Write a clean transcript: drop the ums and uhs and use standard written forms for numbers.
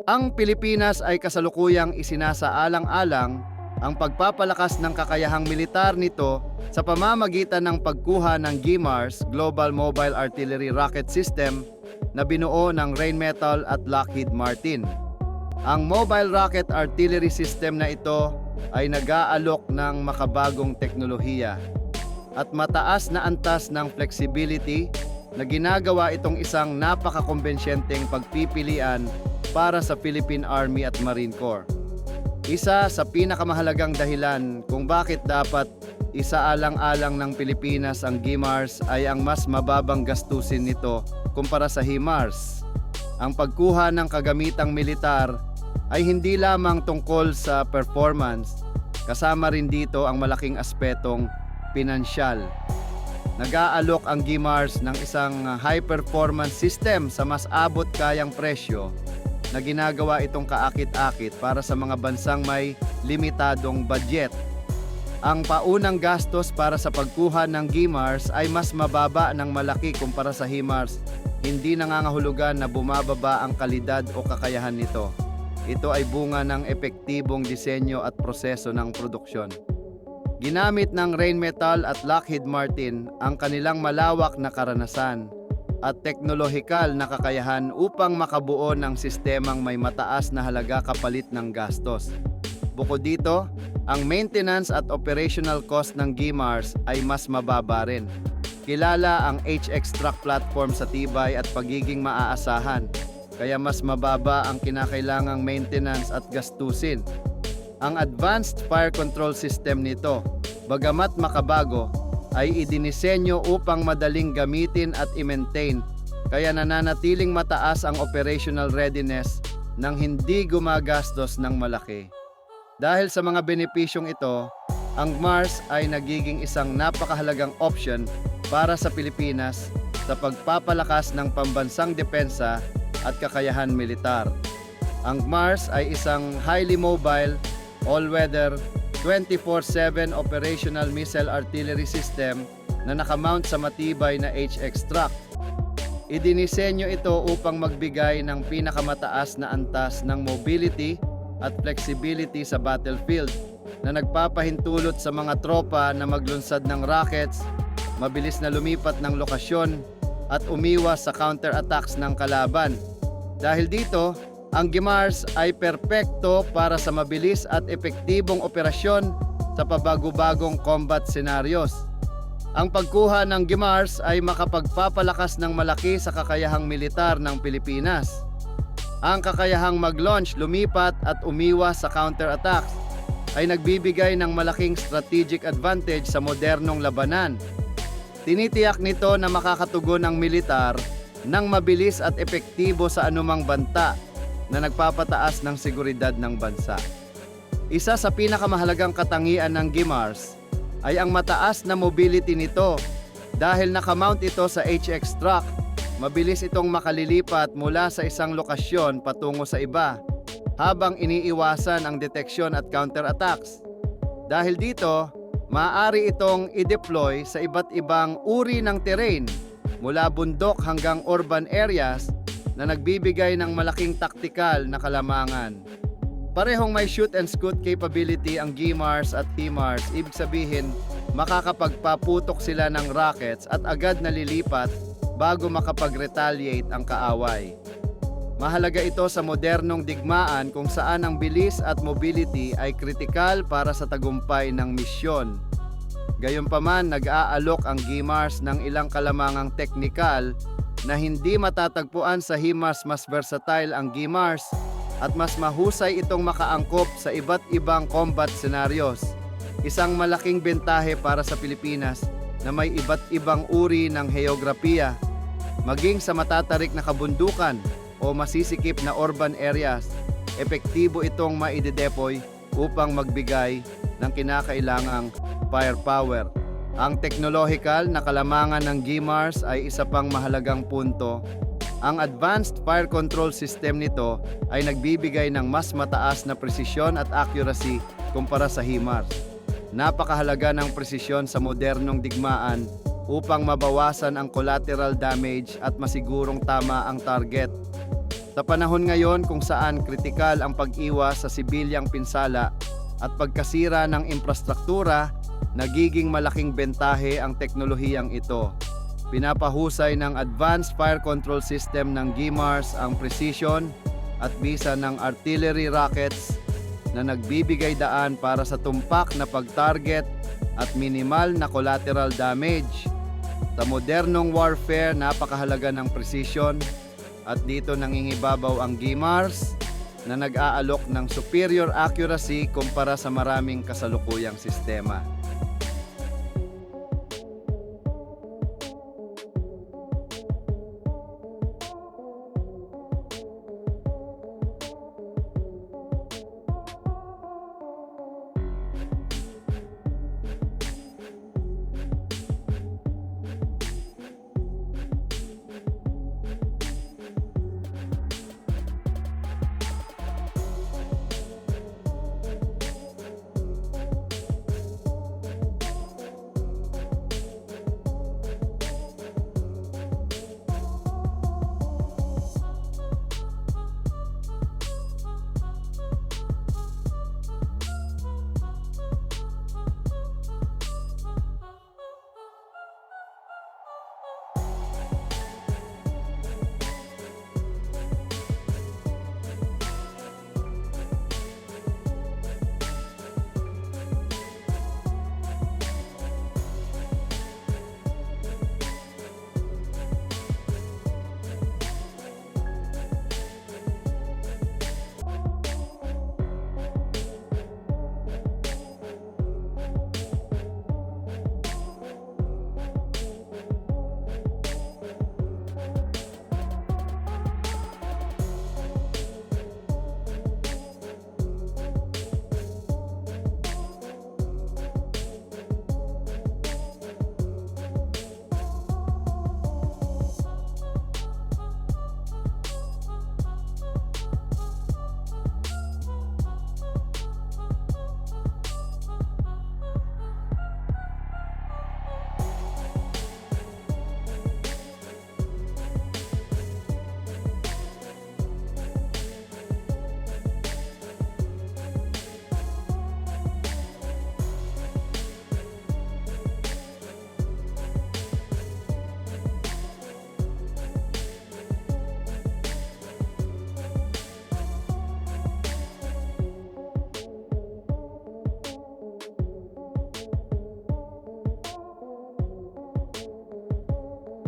Ang Pilipinas ay kasalukuyang isinasaalang-alang ang pagpapalakas ng kakayahang militar nito sa pamamagitan ng pagkuha ng GMARS Global Mobile Artillery Rocket System na binuo ng Rheinmetall at Lockheed Martin. Ang Mobile Rocket Artillery System na ito ay nag-aalok ng makabagong teknolohiya at mataas na antas ng flexibility na ginagawa itong isang napakakombensyenteng pagpipilian para sa Philippine Army at Marine Corps. Isa sa pinakamahalagang dahilan kung bakit dapat isaalang-alang ng Pilipinas ang GMARS ay ang mas mababang gastusin nito kumpara sa HIMARS. Ang pagkuha ng kagamitang militar ay hindi lamang tungkol sa performance, kasama rin dito ang malaking aspetong pinansyal. Nag-aalok ang GMARS ng isang high-performance system sa mas abot kayang presyo na ginagawa itong kaakit-akit para sa mga bansang may limitadong budget. Ang paunang gastos para sa pagkuha ng GMARS ay mas mababa ng malaki kumpara sa HIMARS, hindi nangangahulugan na bumababa ang kalidad o kakayahan nito. Ito ay bunga ng epektibong disenyo at proseso ng produksyon. Ginamit ng Rheinmetall at Lockheed Martin ang kanilang malawak na karanasan at teknolohikal na kakayahan upang makabuo ng sistemang may mataas na halaga kapalit ng gastos. Bukod dito, ang maintenance at operational cost ng GMARS ay mas mababa rin. Kilala ang HX-Track platform sa tibay at pagiging maaasahan, kaya mas mababa ang kinakailangang maintenance at gastusin. Ang advanced fire control system nito, bagamat makabago, ay idinisenyo upang madaling gamitin at i-maintain, kaya nananatiling mataas ang operational readiness nang hindi gumagastos ng malaki. Dahil sa mga benepisyong ito, ang GMARS ay nagiging isang napakahalagang option para sa Pilipinas sa pagpapalakas ng pambansang depensa at kakayahan militar. Ang GMARS ay isang highly mobile, all-weather, 24/7 operational missile artillery system na nakamount sa matibay na HX-Track. Idinisenyo ito upang magbigay ng pinakamataas na antas ng mobility at flexibility sa battlefield na nagpapahintulot sa mga tropa na maglunsad ng rockets, mabilis na lumipat ng lokasyon at umiwas sa counter-attacks ng kalaban. Dahil dito, ang GMARS ay perpekto para sa mabilis at epektibong operasyon sa pabago-bagong combat scenarios. Ang pagkuha ng GMARS ay makapagpapalakas ng malaki sa kakayahang militar ng Pilipinas. Ang kakayahang mag-launch, lumipat at umiwas sa counter-attacks ay nagbibigay ng malaking strategic advantage sa modernong labanan. Tinitiyak nito na makakatugon ang militar ng mabilis at epektibo sa anumang banta na nagpapataas ng seguridad ng bansa. Isa sa pinakamahalagang katangian ng GMARS ay ang mataas na mobility nito dahil nakamount ito sa HX-Track. Mabilis itong makalilipat mula sa isang lokasyon patungo sa iba habang iniiwasan ang deteksyon at counter-attacks. Dahil dito, maaari itong i-deploy sa iba't ibang uri ng terrain mula bundok hanggang urban areas na nagbibigay ng malaking taktikal na kalamangan. Parehong may shoot and scoot capability ang GMARS at HIMARS, ibig sabihin makakapagpaputok sila ng rockets at agad nalilipat bago makapag-retaliate ang kaaway. Mahalaga ito sa modernong digmaan kung saan ang bilis at mobility ay kritikal para sa tagumpay ng misyon. Gayunpaman, nag-aalok ang GMARS ng ilang kalamangang teknikal na hindi matatagpuan sa HIMARS. Mas versatile ang GMARS at mas mahusay itong makaangkop sa iba't ibang combat scenarios. Isang malaking bentahe para sa Pilipinas na may iba't ibang uri ng heograpiya, maging sa matatarik na kabundukan o masisikip na urban areas. Epektibo itong maidedeploy upang magbigay ng kinakailangang firepower. Ang teknolohikal na kalamangan ng GMARS ay isa pang mahalagang punto. Ang advanced fire control system nito ay nagbibigay ng mas mataas na presisyon at accuracy kumpara sa HIMARS. Napakahalaga ng presisyon sa modernong digmaan upang mabawasan ang collateral damage at masigurong tama ang target. Sa panahon ngayon kung saan kritikal ang pag-iwas sa sibilyang pinsala at pagkasira ng infrastruktura, nagiging malaking bentahe ang teknolohiyang ito. Pinapahusay ng Advanced Fire Control System ng GMARS ang precision at bisa ng artillery rockets na nagbibigay daan para sa tumpak na pag-target at minimal na collateral damage. Sa modernong warfare, napakahalaga ng precision at dito nangingibabaw ang GMARS na nag-aalok ng superior accuracy kumpara sa maraming kasalukuyang sistema.